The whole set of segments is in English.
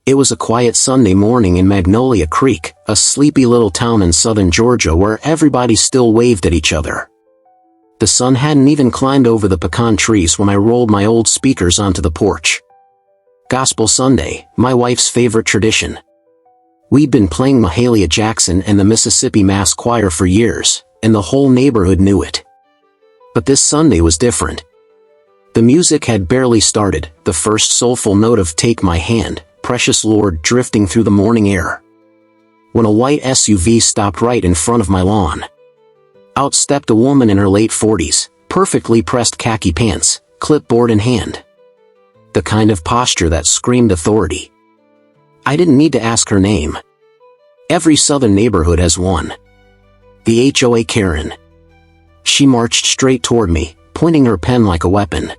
It was a quiet Sunday morning in Magnolia Creek, a sleepy little town in southern Georgia where everybody still waved at each other. The sun hadn't even climbed over the pecan trees when I rolled my old speakers onto the porch. Gospel Sunday, my wife's favorite tradition. We'd been playing Mahalia Jackson and the Mississippi Mass Choir for years, and the whole neighborhood knew it. But this Sunday was different. The music had barely started, the first soulful note of "Take My Hand, Precious Lord" drifting through the morning air, when a white SUV stopped right in front of my lawn. Out stepped a woman in her late 40s, perfectly pressed khaki pants, clipboard in hand. The kind of posture that screamed authority. I didn't need to ask her name. Every southern neighborhood has one. The HOA Karen. She marched straight toward me, pointing her pen like a weapon.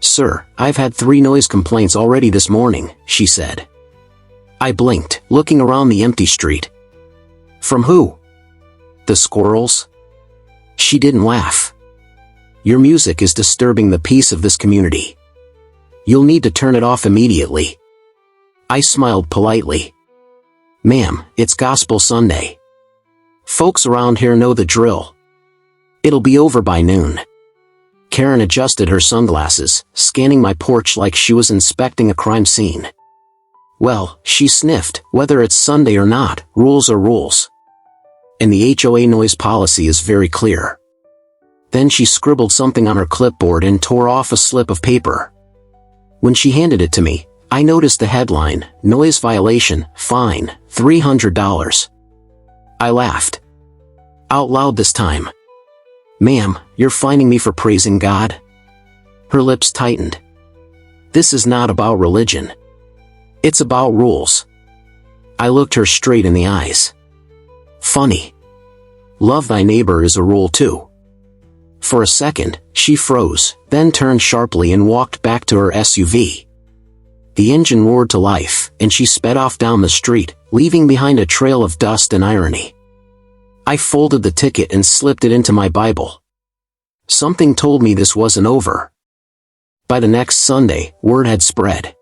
"Sir, I've had 3 noise complaints already this morning," she said. I blinked, looking around the empty street. "From who?" "The squirrels." She didn't laugh. "Your music is disturbing the peace of this community. You'll need to turn it off immediately." I smiled politely. "Ma'am, it's Gospel Sunday. Folks around here know the drill. It'll be over by noon." Karen adjusted her sunglasses, scanning my porch like she was inspecting a crime scene. "Well," she sniffed, "whether it's Sunday or not, rules are rules. And the HOA noise policy is very clear." Then she scribbled something on her clipboard and tore off a slip of paper. When she handed it to me, I noticed the headline, "Noise Violation, Fine, $300. I laughed. Out loud this time. "Ma'am, you're fining me for praising God?" Her lips tightened. "This is not about religion. It's about rules." I looked her straight in the eyes. "Funny. Love thy neighbor is a rule too." For a second, she froze, then turned sharply and walked back to her SUV. The engine roared to life, and she sped off down the street, leaving behind a trail of dust and irony. I folded the ticket and slipped it into my Bible. Something told me this wasn't over. By the next Sunday, word had spread.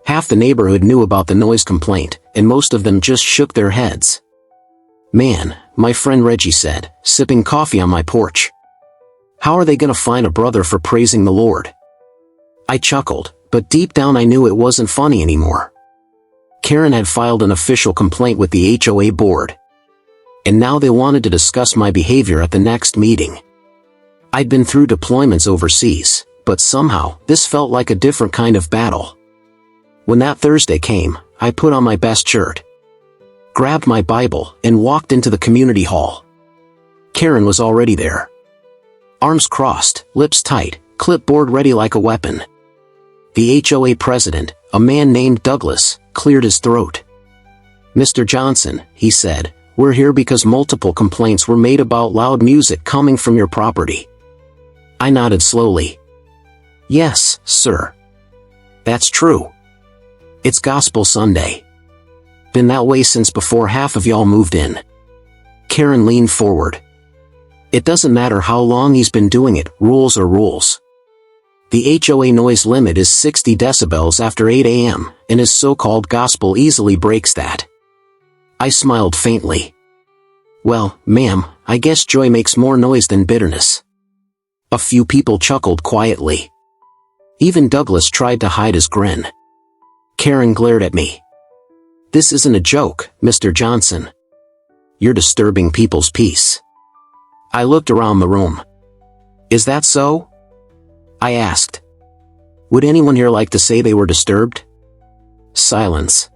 Half the neighborhood knew about the noise complaint, and most of them just shook their heads. "Man," my friend Reggie said, sipping coffee on my porch. "How are they gonna fine a brother for praising the Lord?" I chuckled, but deep down I knew it wasn't funny anymore. Karen had filed an official complaint with the HOA board. And now they wanted to discuss my behavior at the next meeting. I'd been through deployments overseas, but somehow, this felt like a different kind of battle. When that Thursday came, I put on my best shirt, grabbed my Bible, and walked into the community hall. Karen was already there. Arms crossed, lips tight, clipboard ready like a weapon. The HOA president, a man named Douglas, cleared his throat. "Mr. Johnson," he said, "we're here because multiple complaints were made about loud music coming from your property." I nodded slowly. "Yes, sir. That's true. It's Gospel Sunday. Been that way since before half of y'all moved in." Karen leaned forward. "It doesn't matter how long he's been doing it, rules are rules. The HOA noise limit is 60 decibels after 8 a.m., and his so-called gospel easily breaks that." I smiled faintly. "Well, ma'am, I guess joy makes more noise than bitterness." A few people chuckled quietly. Even Douglas tried to hide his grin. Karen glared at me. "This isn't a joke, Mr. Johnson. You're disturbing people's peace." I looked around the room. "Is that so?" I asked. "Would anyone here like to say they were disturbed?" Silence.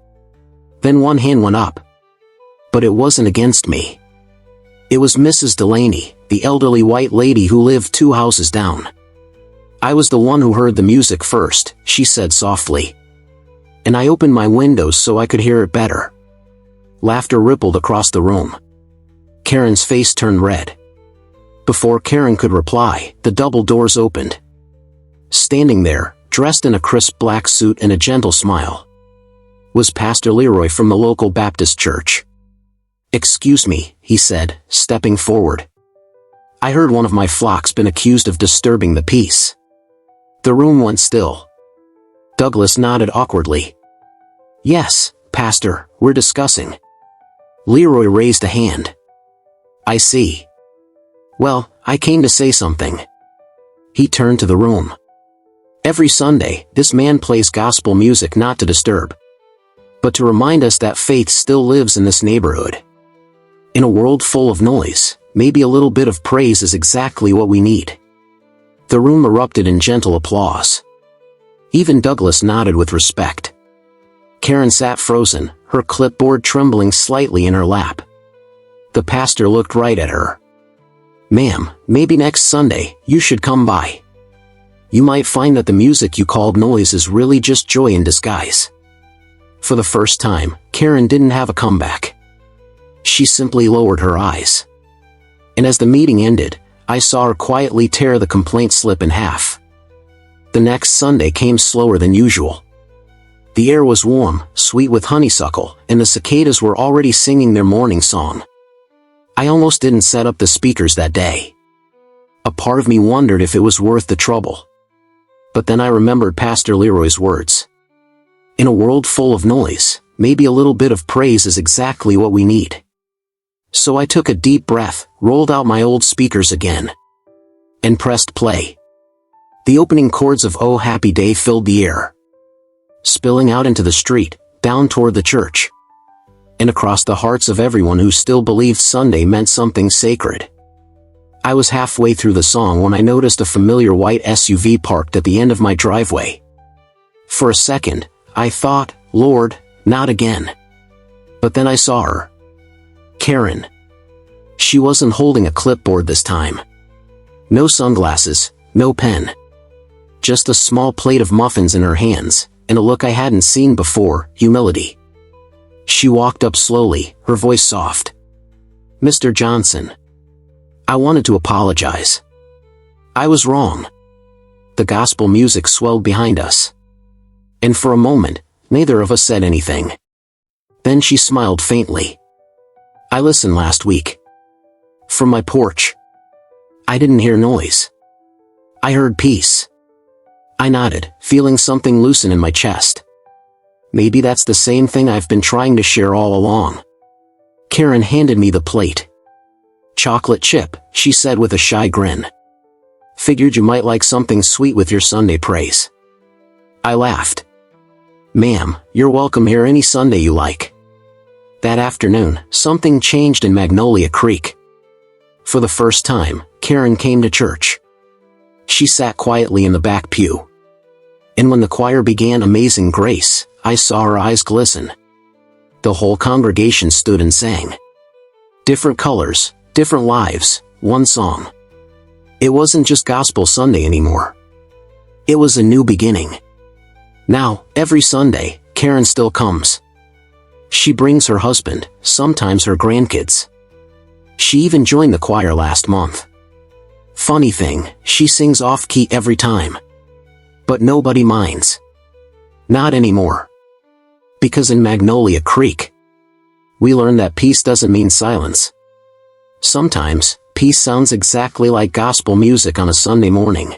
Then one hand went up. But it wasn't against me. It was Mrs. Delaney, the elderly white lady who lived 2 houses down. "I was the one who heard the music first," she said softly. "And I opened my windows so I could hear it better." Laughter rippled across the room. Karen's face turned red. Before Karen could reply, the double doors opened. Standing there, dressed in a crisp black suit and a gentle smile, was Pastor Leroy from the local Baptist church. "Excuse me," he said, stepping forward. "I heard one of my flock's been accused of disturbing the peace." The room went still. Douglas nodded awkwardly. Yes, Pastor, we're discussing. Leroy raised a hand. I see. Well, I came to say something. He turned to the room. Every Sunday, this man plays gospel music not to disturb, but to remind us that faith still lives in this neighborhood. In a world full of noise, maybe a little bit of praise is exactly what we need. The room erupted in gentle applause. Even Douglas nodded with respect. Karen sat frozen, her clipboard trembling slightly in her lap. The pastor looked right at her. Ma'am, maybe next Sunday, you should come by. You might find that the music you called noise is really just joy in disguise. For the first time, Karen didn't have a comeback. She simply lowered her eyes. And as the meeting ended, I saw her quietly tear the complaint slip in half. The next Sunday came slower than usual. The air was warm, sweet with honeysuckle, and the cicadas were already singing their morning song. I almost didn't set up the speakers that day. A part of me wondered if it was worth the trouble. But then I remembered Pastor Leroy's words. In a world full of noise, maybe a little bit of praise is exactly what we need. So I took a deep breath, rolled out my old speakers again, and pressed play. The opening chords of Oh Happy Day filled the air, spilling out into the street, down toward the church, and across the hearts of everyone who still believed Sunday meant something sacred. I was halfway through the song when I noticed a familiar white SUV parked at the end of my driveway. For a second, I thought, Lord, not again. But then I saw her. Karen. She wasn't holding a clipboard this time. No sunglasses, no pen. Just a small plate of muffins in her hands, and a look I hadn't seen before, humility. She walked up slowly, her voice soft. Mr. Johnson. I wanted to apologize. I was wrong. The gospel music swelled behind us. And for a moment, neither of us said anything. Then she smiled faintly. I listened last week. From my porch. I didn't hear noise. I heard peace. I nodded, feeling something loosen in my chest. Maybe that's the same thing I've been trying to share all along. Karen handed me the plate. Chocolate chip, she said with a shy grin. Figured you might like something sweet with your Sunday praise. I laughed. Ma'am, you're welcome here any Sunday you like. That afternoon, something changed in Magnolia Creek. For the first time, Karen came to church. She sat quietly in the back pew. And when the choir began Amazing Grace, I saw her eyes glisten. The whole congregation stood and sang. Different colors, different lives, one song. It wasn't just Gospel Sunday anymore. It was a new beginning. Now, every Sunday, Karen still comes. She brings her husband, sometimes her grandkids. She even joined the choir last month. Funny thing, she sings off-key every time. But nobody minds. Not anymore. Because in Magnolia Creek, we learned that peace doesn't mean silence. Sometimes, peace sounds exactly like gospel music on a Sunday morning.